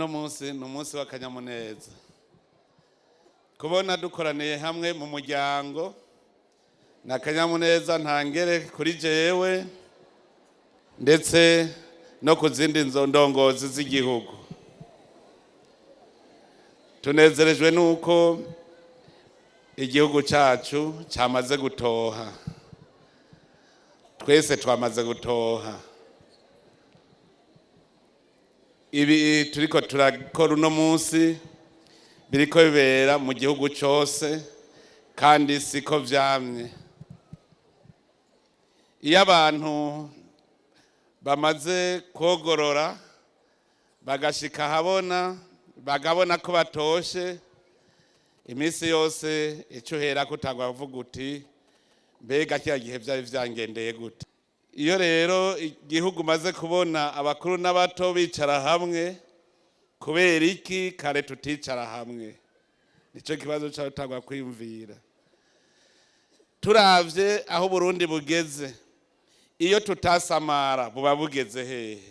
uno munsi ni umunsi w'akanyamuneza kubona dukoraniye hamwe mu muryango na akanyamuneza ntangere kuri jewe ndetse no ku zindi ndongozi z'igihugu. Tunezerejwe nuko igihugu cyacu cyamaze gutoha, twese twamaze gutoha. Ibi turiko turakora uno munsi biriko bibera mu gihugu cyose kandi siko vyamye. Iyo abantu bamaze kogorora bagashika habona bagabona ko batoshe, iminsi yose ico hera kutangwa kuvuga uti mbega kiya gihe vyari vyangendeye gute. Iyo rero igihugu maze kubona abakuru n'abato bicara hamwe, kubera iki kare tuticara hamwe? Nico kibazo cyatangwa kwimvira. Turavye aho Burundi bugeze, iyo tutasamara buba bugeze hehe?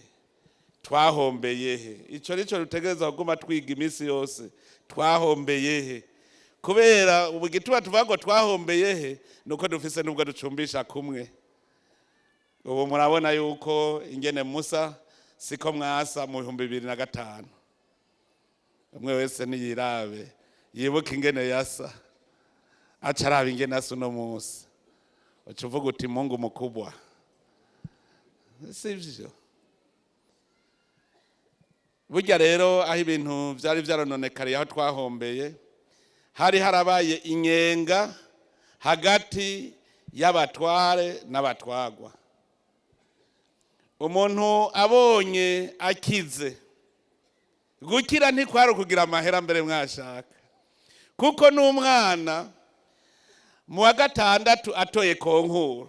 Twahombeye he? Ico nico rutegereza kuguma twiga iminsi yose. Twahombeye he? Kubera ubugituba tuvuga ngo twahombeye he, nuko dufise nubwo ducumbisha kumwe. Ubu murabona yuko ingene Musa siko mwasa mu 2005. Umwe wese niyirabe yibuka ingene yasa, acaraba ingene asa uno munsi, ucuvuga uti Mungu mukubwa. Sivyo? Burya rero aho ibintu vyari vyarononekariye, aho twahombeye, hari harabaye inyenga hagati y'abatware n'abatwagwa. Umuntu abonye akize, gukira ntikwari kugira amahera mbere mwashaka, kuko n'umwana mu wa gatandatu atoye konkuru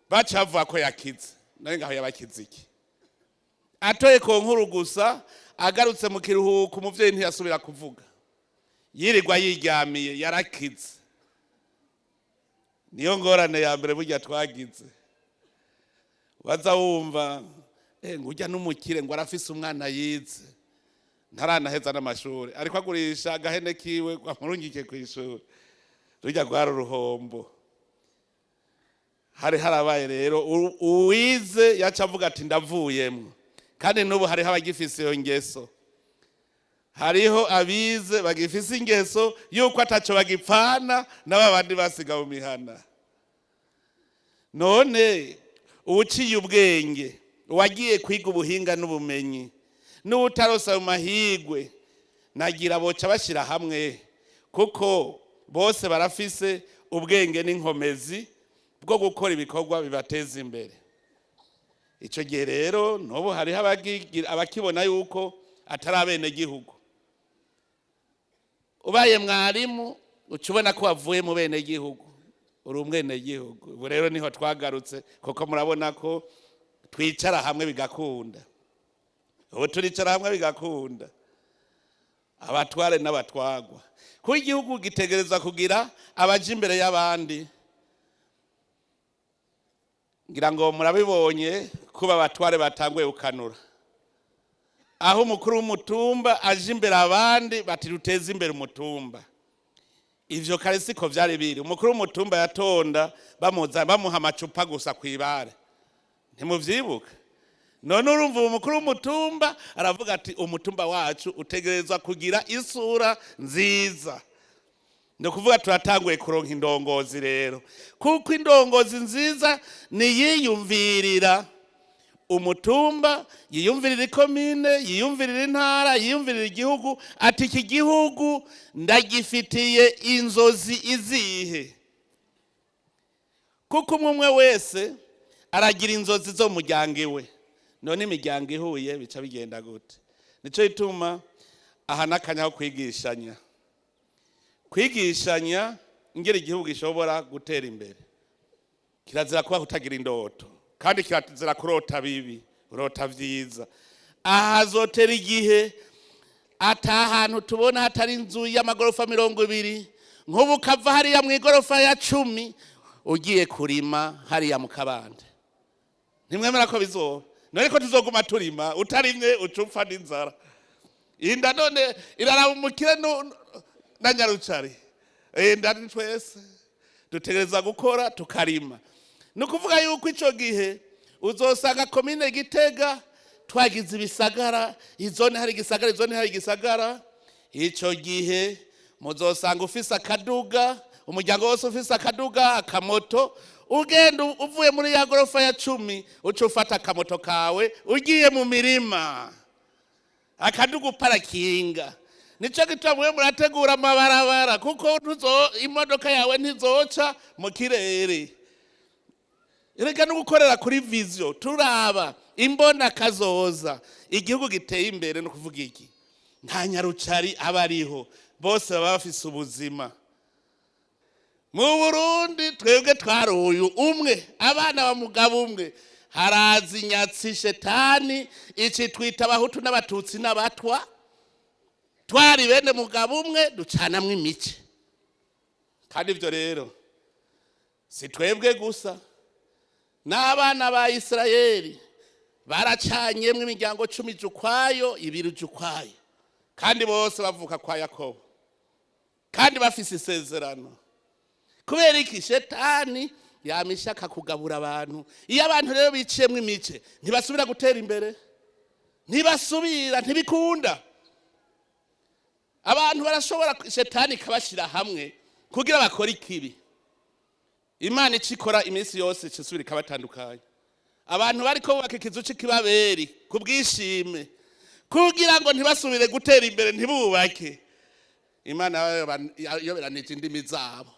bacavuga ko yakize. Nawe ngaho yabakize iki? Atoye konkuru gusa, agarutse mu kiruhuko umuvyeyi ntiyasubira kuvuga, yirirwa yiryamiye, yarakize. Niyo ngorane ya mbere burya twagize. Waza wumva ngujya n'umukire ngo arafise umwana yize ntaranaheza n'amashuri, ariko agurisha agahene kiwe kwamurungike ku ishuri, rujya gwara uruhombo. Hari harabaye rero uwize yaca avuga ati ndavuyemwo, kandi n'ubu hariho abagifise iyo ngeso. Hariho abize bagifise ingeso yuko ataco bagipfana n'abandi basiga mu mihana. None uciye ubwenge, wagiye kwiga ubuhinga n'ubumenyi, n'utarosa mu mahigwe, nagira boca bashira hamwe, kuko bose barafise ubwenge n'inkomezi bwo gukora ibikorwa bibateza imbere. Ico gihe rero n'ubu hariho abakibona yuko atari abene gihugu. Ubaye mwarimu ucubona ko wavuye mu bene gihugu, uri umwene gihugu. Ubu rero niho twagarutse, kuko murabona ko twicara hamwe bigakunda. Ubu turicara hamwe bigakunda, abatware n'abatwagwa. Kuko igihugu gitegereza kugira abaje imbere y'abandi. Ngira ngo murabibonye kuba abatware batanguye ukanura, aho umukuru w'umutumba aje imbere abandi bati ruteze imbere umutumba. Ivyo kare siko vyari biri. Umukuru w'umutumba yatonda bamuha amacupa gusa kwibare, ntimuvyibuka? None urumva umukuru w'umutumba aravuga ati umutumba wacu utegerezwa kugira isura nziza. Ndo kuvuga turatanguye kuronka indongozi rero, kuko indongozi nziza niyiyumvirira umutumba, yiyumvirira ikomine, yiyumvirira intara, yiyumvirira igihugu, ati iki gihugu ndagifitiye inzozi izihe. Kuko umwe wese aragira inzozi zo muryango iwe. None imiryango ihuye bica bigenda gute? Nico ituma aha n'akanyaho kwigishanya. Kwigishanya ingere igihugu gishobora gutera imbere. Kirazira kuba kutagira indoto, kandi kirazira kurota bibi, urota vyiza. Ahazotera igihe atahantu tubona hatari inzu y'amagorofa 20, nk'ubu kava hariya mu igorofa ya 10 ugiye kurima hariya mu kabande. Ntimwemera ko bizoba? None ko tuzoguma turima, utarimye ucupfa n'inzara. inda none iraraba umukire na nyarucari. Ndani twese dutegereza gukora tukarima. Nukuvuga yuko ico gihe uzosanga komine Gitega twagize ibisagara, izone hari gisagara, izone hari gisagara. Ico gihe muzosanga ufise akaduga, umuryango wose ufise akaduga, akamoto, ugenda uvuye muri ya gorofa ya 10 uca ufata akamoto kawe ugiye mu mirima. Akaduga uparakinga. Nico gituma mwe murategura amabarabara kuko imodoka yawe ntizoca mu kirere. Erega no gukorera kuri vision turaba imbona kazoza igihugu giteye imbere no kuvuga iki. Nta nyarucari abariho bose baba bafise ubuzima. Mu Burundi twebwe twaruyu umwe abana ba mugabo umwe harazi inyatsi shetani ici twita abahutu n'abatutsi n'abatwa twari bene mugabo umwe ducanamwe imice. Kandi ivyo rero si twebwe gusa n'abana ba Isirayeli baracanyemwe imiryango 10 jukwayo 2 jukwayo kandi bose bavuka kwa Yakobo kandi bafise isezerano. Kubera iki shetani yamishaka kugabura abantu. Iyo abantu rero biciyemwe imice ntibasubira gutera imbere, ntibasubira, ntibikunda. Abantu barashobora shetani kabashira hamwe kugira bakora ikibi. Imana icikora iminsi yose cisubira kabatandukanye. Abantu bariko bubaka ikizu c'ikibaberi kubwishime kugira ngo ntibasubire gutera imbere ntibubake. Imana yoberanije indimi zabo.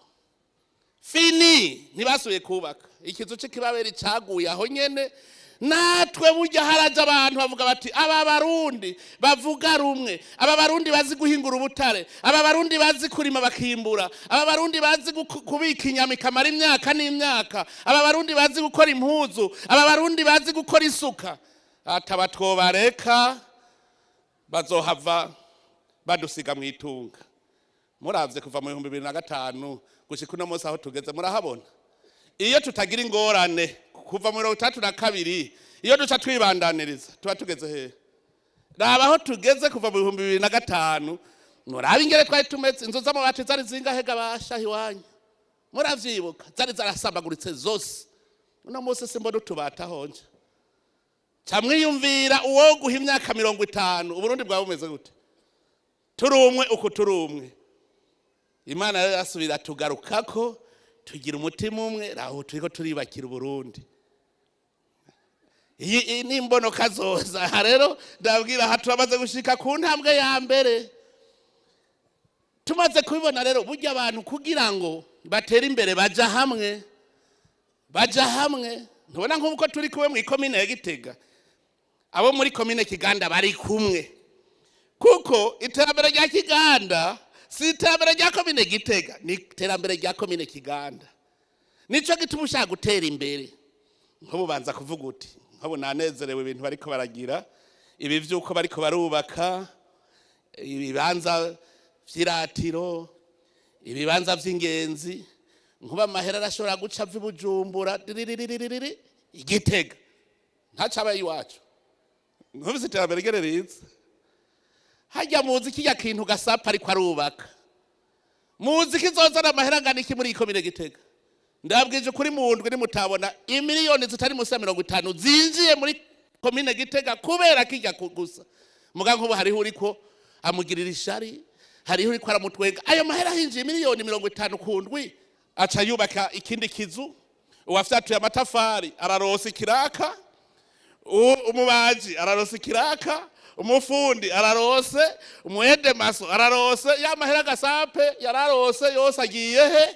Fini ntibasubiye kubaka. Ikizu c'ikibaberi caguye aho nyene. Natwe burya haraje abantu bavuga bati aba barundi bavuga rumwe, aba barundi bazi guhingura ubutare, aba barundi bazi kurima bakimbura, aba barundi bazi kubika inyama ikamara imyaka n'imyaka, aba barundi bazi gukora impuzu, aba barundi bazi gukora isuka. Atabatwobareka bazohava badusiga mu itunga. Muravye kuva mu 2005 gushika uno munsi aho tugeze murahabona. Iyo tutagira ingorane kuva mu 32 iyo duca twibandaniriza tuba tugeze he? Raba aho tugeze kuva mu 2005 murabe ingere twari tumetse inzu z'amabati zari zingahega bashahi wanyu. Muravyibuka zari zarasambaguritse zose. Uno munsi simbona tubata honje. Camwiyumvira uwo guha imyaka 50 Uburundi bwa bumeze gute? Turumwe uko turumwe. Imana rero asubira tugarukako tugira umutima umwe raho turiko turibakira Uburundi. Iyi nimbono kazoza rero ndabwira haturabaze gushika ku ntambwe ya mbere. Tumaze kubibona rero burya abantu kugira ngo batera imbere baja hamwe. Ntubona nk'uko turi kuwe mu komine ya Gitega. Abo muri komine Kiganda bari kumwe. Kuko iterambere rya Kiganda si iterambere rya komine Gitega, ni iterambere rya komine Kiganda. Nico gituma ushaka gutera imbere. Nko banza kuvuga uti, nko nanezerewe ibintu bariko baragira, ibi vyuko bariko barubaka, ibibanza vyiratiro, ibibanza vy'ingenzi, nkuba amahera arashobora guca vy'Ubujumbura, Igitega. Ntacaba iwacu. Nkuba iterambere gereriza. Hajya muzi kijya kintu gasapa ariko arubaka. Muzi kizozana amahera ngana iki muri komine Gitega. Ndabwije kuri mundwe ni mutabona imiliyoni zitari musi ya 50 zinjiye muri komine Gitega kubera kijya gusa. Muga nkuba hariho uriko amugirira ishari, hariho uriko aramutwenga. Ayo mahera hinjiye miliyoni 50 kundwi aca yubaka ikindi kizu. Uwafyatuye amatafari ararosa ikiraka. Umubaji ararosa ikiraka. Umufundi ararose, umuhede maso ararose, ya mahera gasape yararose yose agiye he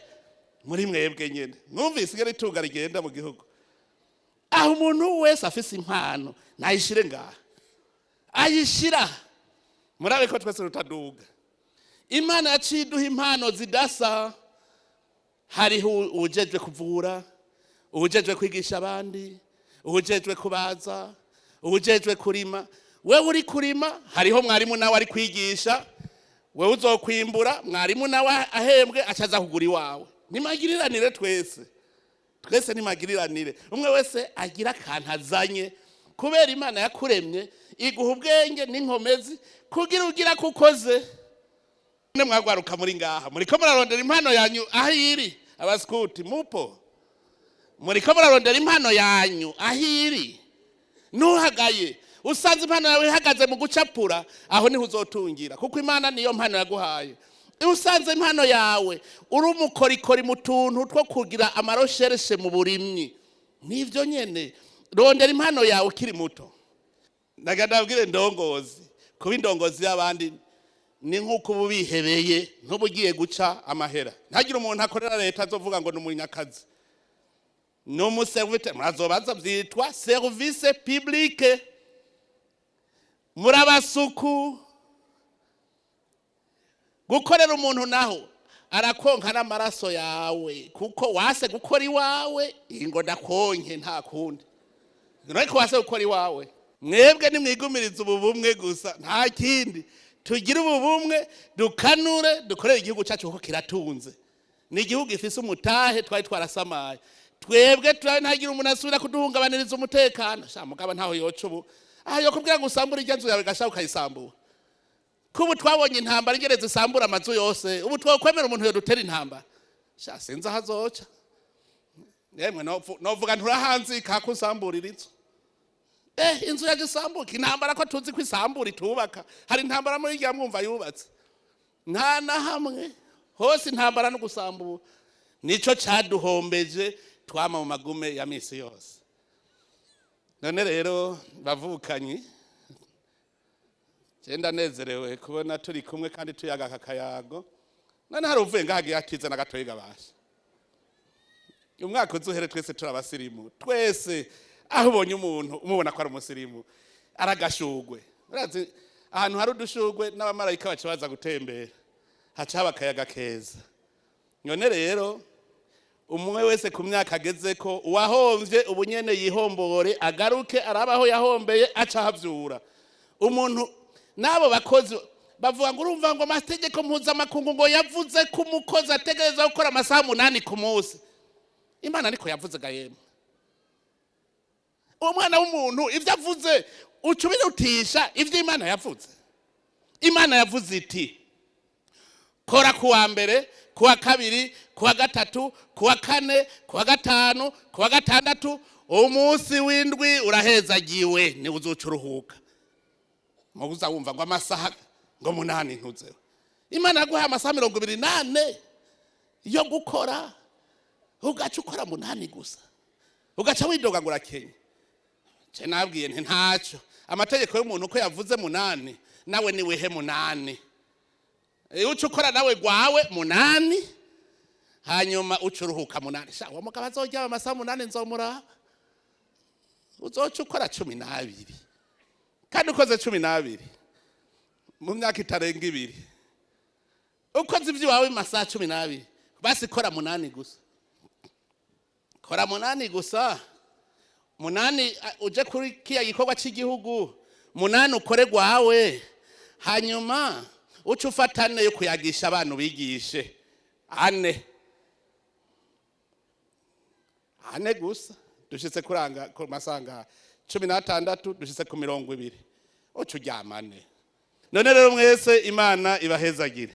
muri mwebwe nyene. Mwumvise ingene itunga rigenda mu gihugu. Aho umuntu wese afise impano nayishire ngaha. Ayishira. Murabe ko twese rutaduga. Imana yaciduha impano zidasa. Hariho ujejwe kuvura, ujejwe kwigisha abandi, ujejwe kubaza, ujejwe kurima. Wewe uri kurima hariho mwarimu nawe ari kwigisha, wewe uzokwimbura mwarimu nawe ahembwe acaza kugura iwawe. Nimagiriranire twese nimagiriranire. Umwe wese agira kantazanye kubera imana yakuremye iguha ubwenge n'inkomezi kugira ugira kukoze. Ne mwagwaruka muri ngaha muriko murarondera impano yanyu aho iri. Abaskuti mupo muriko murarondera impano yanyu aho iri. Ntuhagaye usanze impano yawe ihagaze mu gucapura, aho niho uzotungira, kuko imana niyo mpano yaguhaye. Usanze impano yawe uri umukorikori mu tuntu two kugira amaroshereshe mu burimyi, nivyo nyene rondera impano yawe ukiri muto. Nagadabwire ndongozi, kuba indongozi y'abandi ni nk'uko ubu bihebeye ntubugiye guca amahera. Ntagira umuntu akorera leta azovuga ngo ni umunyakazi, ni umuserviteur. Murazobaza byitwa service public. Murabasuku gukorera umuntu naho arakonka n'amaraso yawe, kuko wase gukora iwawe ingo ndakonke nta kundi. Ariko wase gukora iwawe. Mwebwe nimwigumiriza ububumwe gusa, nta kindi. Tugire ububumwe, dukanure, dukorere igihugu cyacu kuko kiratunze. Ni igihugu gifise umutahe twari twarasamaye. Twebwe ntagira umuntu asubira kuduhungabaniriza umutekano. Sha mugaba ntaho yoca ubu. Yo kubwira ngo usambura irya nzu yawe gasha ukayisambura. Kubu twabonye intambara igereze isambura amazu yose. Ubu twakwemera umuntu yo dutera intambara. Sha sinza hazoca. Yemwe novuga nturahanzi kakusamburira inzu. Inzu yaje isambuka, intambara ko tuzi ko isambura itubaka. Hari intambara muri irya mwumva yubatse. Nta na hamwe hose intambara no gusambura. Nico caduhombeje twama mu magume ya misi yose. None rero bavukanyi, cyenda nezerewe kubona turi kumwe kandi tuyaga kakayago. None hari uvuye ngahagiye akiza na gatoyi gabasha. Umwaka uzuhere twese turabasirimu. Twese aho ubonye umuntu umubona ko ari umusirimu aragashugwe. Urazi ahantu hari udushugwe n'abamarayika baca baza gutembera, haca haba akayaga keza. None rero umwe wese ku myaka ageze ko uwahomvye ubunyene yihombore, agaruke arabaho yahombeye aca havyura. Umuntu nabo bakozi bavuga ngo urumva ngo amategeko mpuzamakungu ngo yavuze ko umukozi ategereza gukora amasaha 8 ku munsi. Imana niko yavuze gayema. Umwana w'umuntu ivyo avuze ucubirutisha ivyo Imana yavuze. Imana yavuze iti kora kuwa mbere, kuwa kabiri, kuwa gatatu, kuwa kane, kuwa gatanu, kuwa gatandatu, umunsi w'indwi urahezagiwe ni uzocuruhuka. Mubuza wumva ngo amasaha ngo 8 ntuzeho. Imana yaguhaye amasaha 28 yo gukora, ugaca ukora 8 gusa, ugaca widoga ngo urakenye. Ce nabwiye nti ntaco, amategeko y'umuntu uko yavuze 8 nawe ni wehe 8. Uca ukora nawe gwawe 8 hanyuma ucuruhuka 8. Sha uwo mugabo azojya amasaha 8 nzomuraba. Uzoca ukora 12 kandi ukoze 12 mu myaka itarenga 2 ukoze ivyo wawe masaha 12 basi kora 8 gusa. Kora 8 gusa. 8 uje kuri kiya gikorwa cy'igihugu, 8 ukore gwawe hanyuma uca ufatane yo kuyagisha abantu bigishe 4 gusa. Dushitse kuranga ku masanga 16 dushitse ku 20 uca uryamane. None rero mwese Imana ibahezagire.